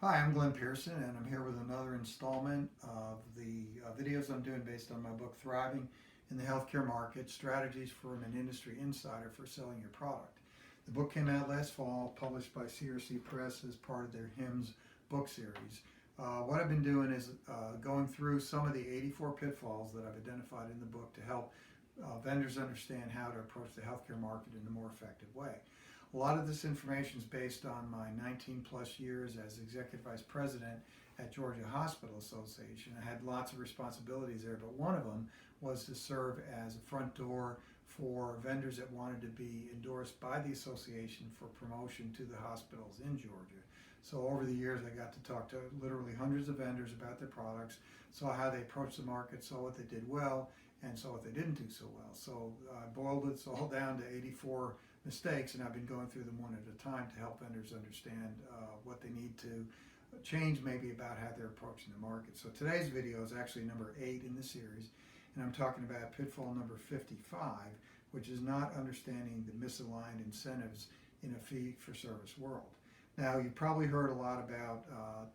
Hi, I'm Glenn Pearson, and I'm here with another installment of the videos I'm doing based on my book, Thriving in the Healthcare Market, Strategies from an Industry Insider for Selling Your Product. The book came out last fall, published by CRC Press as part of their HIMSS book series. What I've been doing is going through some of the 84 pitfalls that I've identified in the book to help vendors understand how to approach the healthcare market in a more effective way. A lot of this information is based on my 19 plus years as executive vice president at Georgia Hospital Association. I had lots of responsibilities there, but one of them was to serve as a front door for vendors that wanted to be endorsed by the association for promotion to the hospitals in Georgia. So over the years, I got to talk to literally hundreds of vendors about their products, saw how they approached the market, saw what they did well, and saw what they didn't do so well. So I boiled it all down to 84 mistakes, and I've been going through them one at a time to help vendors understand what they need to change maybe about how they're approaching the market. So today's video is actually number 8 in the series, and I'm talking about pitfall number 55, which is not understanding the misaligned incentives in a fee-for-service world. Now, you've probably heard a lot about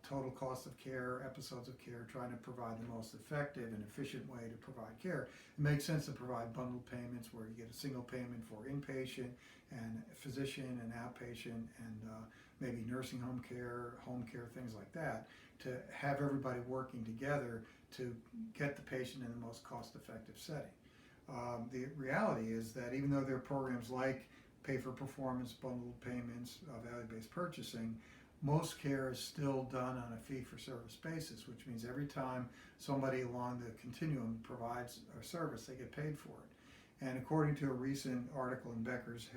total cost of care, episodes of care, trying to provide the most effective and efficient way to provide care. It makes sense to provide bundled payments where you get a single payment for inpatient and physician and outpatient and maybe nursing home care, things like that, to have everybody working together to get the patient in the most cost-effective setting. The reality is that even though there are programs like pay for performance, bundled payments, value-based purchasing, most care is still done on a fee-for-service basis, which means every time somebody along the continuum provides a service, they get paid for it. And according to a recent article in Becker's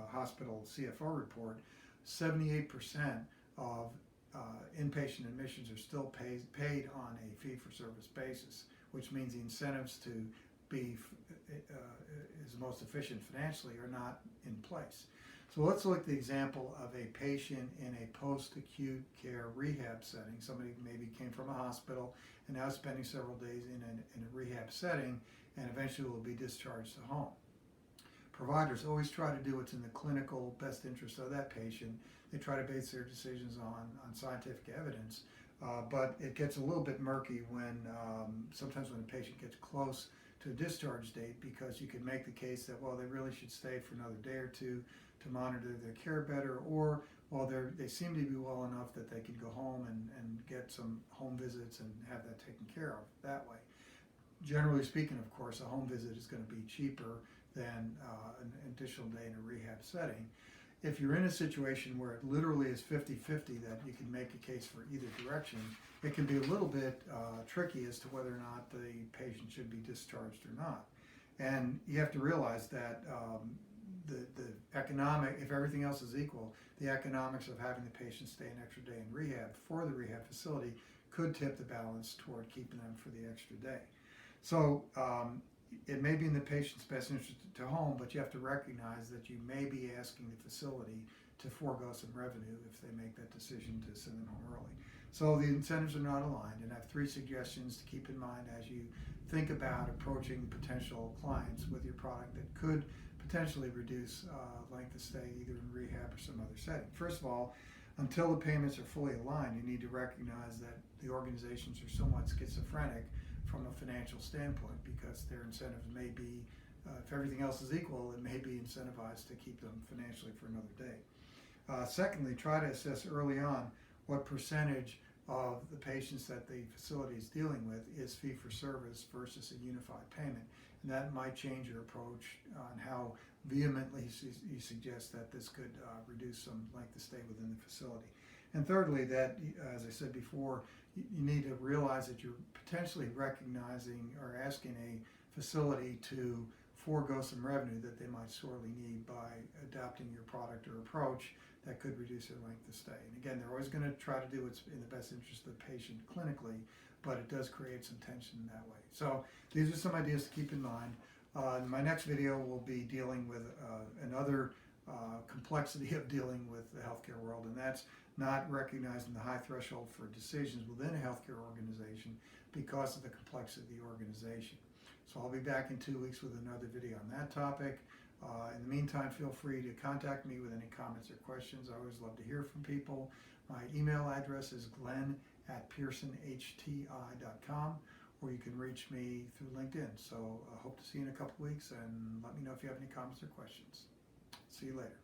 Hospital CFO report, 78% of inpatient admissions are still paid on a fee-for-service basis, which means the incentives to be is most efficient financially are not in place. So let's look at the example of a patient in a post-acute care rehab setting. Somebody maybe came from a hospital and now spending several days in a rehab setting and eventually will be discharged to home. Providers always try to do what's in the clinical best interest of that patient. They try to base their decisions on scientific evidence, but it gets a little bit murky when sometimes when a patient gets close to a discharge date, because you can make the case that, well, they really should stay for another day or two to monitor their care better, or, well, they seem to be well enough that they can go home and get some home visits and have that taken care of that way. Generally speaking, of course, a home visit is going to be cheaper than an additional day in a rehab setting. If you're in a situation where it literally is 50-50 that you can make a case for either direction, it can be a little bit tricky as to whether or not the patient should be discharged or not. And you have to realize that the economic, if everything else is equal, the economics of having the patient stay an extra day in rehab for the rehab facility could tip the balance toward keeping them for the extra day. So it may be in the patient's best interest to home, but you have to recognize that you may be asking the facility to forego some revenue if they make that decision to send them home early. So the incentives are not aligned, and I have 3 suggestions to keep in mind as you think about approaching potential clients with your product that could potentially reduce length of stay either in rehab or some other setting. First of all, until the payments are fully aligned, you need to recognize that the organizations are somewhat schizophrenic from a financial standpoint, because their incentives may be, if everything else is equal, it may be incentivized to keep them financially for another day. Secondly, try to assess early on what percentage of the patients that the facility is dealing with is fee-for-service versus a unified payment. And that might change your approach on how vehemently you suggest that this could reduce some length of stay within the facility. And thirdly, that, as I said before, you need to realize that you're potentially recognizing or asking a facility to forego some revenue that they might sorely need by adopting your product or approach that could reduce their length of stay. And again, they're always going to try to do what's in the best interest of the patient clinically, but it does create some tension in that way. So these are some ideas to keep in mind. My next video will be dealing with another complexity of dealing with the healthcare world, and that's not recognizing the high threshold for decisions within a healthcare organization because of the complexity of the organization. So I'll be back in 2 weeks with another video on that topic. In the meantime, feel free to contact me with any comments or questions. I always love to hear from people. My email address is glenn@pearsonhti.com, or you can reach me through LinkedIn. So I hope to see you in a couple weeks, and let me know if you have any comments or questions. See you later.